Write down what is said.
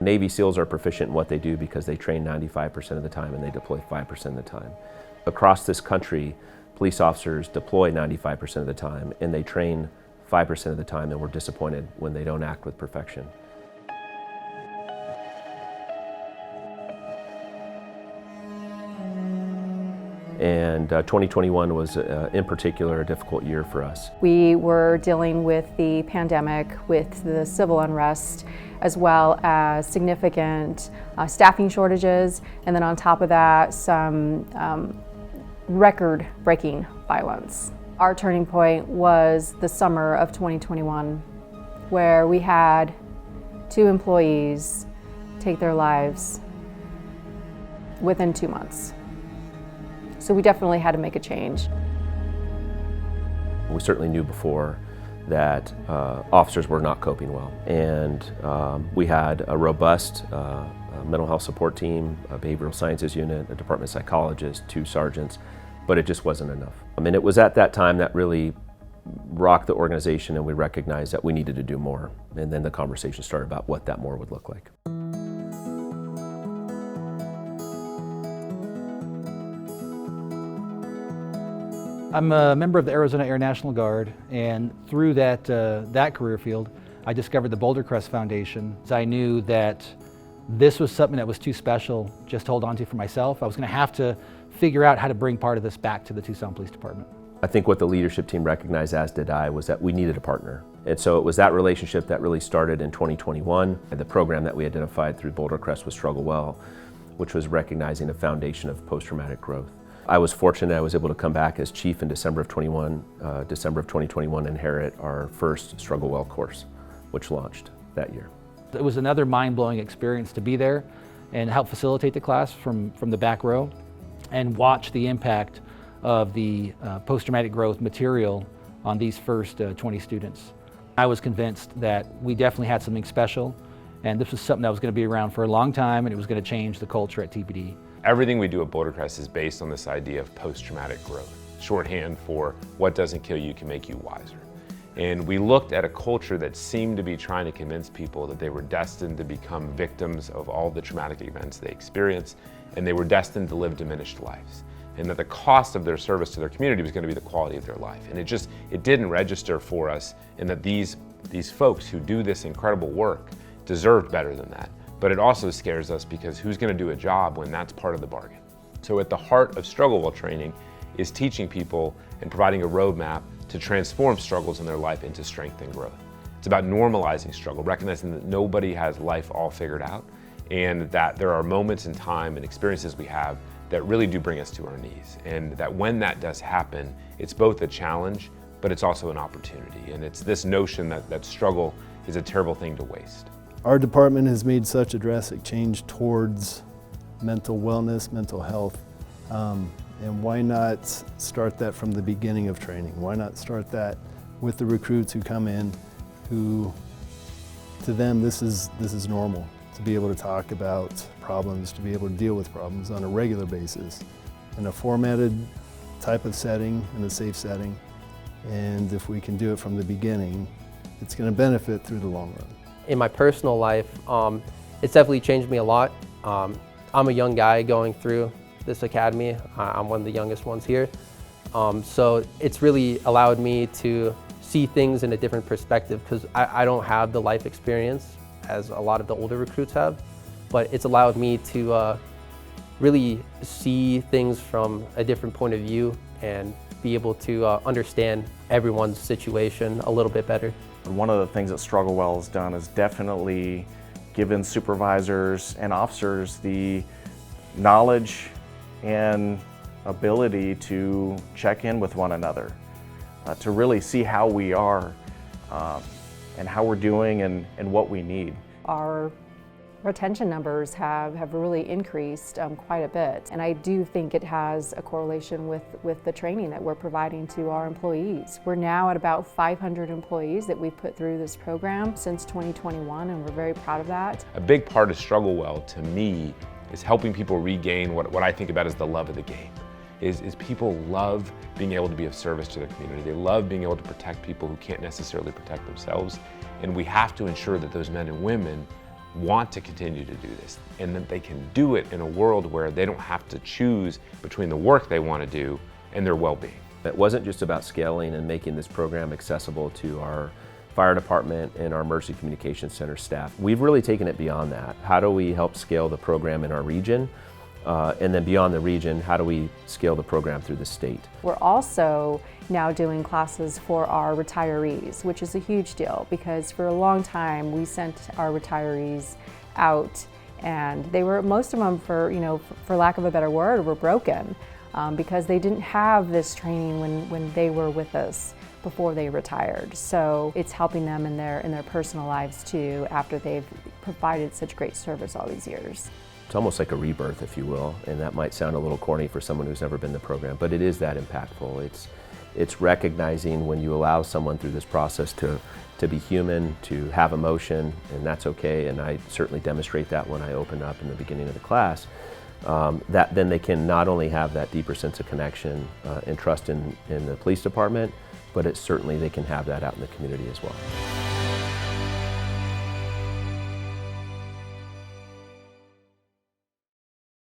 Navy SEALs are proficient in what they do because they train 95% of the time and they deploy 5% of the time. Across this country, police officers deploy 95% of the time and they train 5% of the time, and we're disappointed when they don't act with perfection. And 2021 was, in particular, a difficult year for us. We were dealing with the pandemic, with the civil unrest, as well as significant staffing shortages, and then on top of that, some record-breaking violence. Our turning point was the summer of 2021, where we had 2 employees take their lives within 2 months. So we definitely had to make a change. We certainly knew before that officers were not coping well. And we had a robust mental health support team, a behavioral sciences unit, a department psychologist, 2 sergeants, but it just wasn't enough. And it was at that time that really rocked the organization, and we recognized that we needed to do more. And then the conversation started about what that more would look like. I'm a member of the Arizona Air National Guard, and through that career field, I discovered the Boulder Crest Foundation. I knew that this was something that was too special just to hold on to for myself. I was going to have to figure out how to bring part of this back to the Tucson Police Department. I think what the leadership team recognized, as did I, was that we needed a partner. And so it was that relationship that really started in 2021. The program that we identified through Boulder Crest was Struggle Well, which was recognizing the foundation of post-traumatic growth. I was fortunate I was able to come back as chief in December of 2021, inherit our first Struggle Well course, which launched that year. It was another mind-blowing experience to be there and help facilitate the class from the back row and watch the impact of the post-traumatic growth material on these first 20 students. I was convinced that we definitely had something special, and this was something that was going to be around for a long time, and it was going to change the culture at TPD. Everything we do at Boulder Crest is based on this idea of post-traumatic growth, shorthand for what doesn't kill you can make you wiser. And we looked at a culture that seemed to be trying to convince people that they were destined to become victims of all the traumatic events they experienced, and they were destined to live diminished lives, and that the cost of their service to their community was going to be the quality of their life. And it didn't register for us, in that these folks who do this incredible work deserved better than that. But it also scares us, because who's going to do a job when that's part of the bargain? So at the heart of Struggle Well training is teaching people and providing a roadmap to transform struggles in their life into strength and growth. It's about normalizing struggle, recognizing that nobody has life all figured out, and that there are moments in time and experiences we have that really do bring us to our knees. And that when that does happen, it's both a challenge, but it's also an opportunity. And it's this notion that struggle is a terrible thing to waste. Our department has made such a drastic change towards mental wellness, mental health, and why not start that from the beginning of training? Why not start that with the recruits who come in, who, to them, this is normal, to be able to talk about problems, to be able to deal with problems on a regular basis in a formatted type of setting, in a safe setting. And if we can do it from the beginning, it's going to benefit through the long run. In my personal life, it's definitely changed me a lot. I'm a young guy going through this academy. I'm one of the youngest ones here. So it's really allowed me to see things in a different perspective, because I don't have the life experience as a lot of the older recruits have, but it's allowed me to really see things from a different point of view and be able to understand everyone's situation a little bit better. One of the things that Struggle Well has done is definitely given supervisors and officers the knowledge and ability to check in with one another, to really see how we are and how we're doing and what we need. Our retention numbers have really increased quite a bit, and I do think it has a correlation with the training that we're providing to our employees. We're now at about 500 employees that we've put through this program since 2021, and we're very proud of that. A big part of Struggle Well, to me, is helping people regain what I think about as the love of the game. Is people love being able to be of service to their community. They love being able to protect people who can't necessarily protect themselves, and we have to ensure that those men and women want to continue to do this, and that they can do it in a world where they don't have to choose between the work they want to do and their well-being. It wasn't just about scaling and making this program accessible to our fire department and our emergency communications center staff. We've really taken it beyond that. How do we help scale the program in our region? And then beyond the region, how do we scale the program through the state? We're also now doing classes for our retirees, which is a huge deal because for a long time we sent our retirees out and they were, most of them for lack of a better word, were broken because they didn't have this training when they were with us before they retired. So it's helping them in their personal lives too after they've provided such great service all these years. It's almost like a rebirth, if you will, and that might sound a little corny for someone who's never been in the program, but it is that impactful. It's recognizing when you allow someone through this process to be human, to have emotion, and that's okay, and I certainly demonstrate that when I open up in the beginning of the class, that then they can not only have that deeper sense of connection and trust in the police department, but certainly they can have that out in the community as well.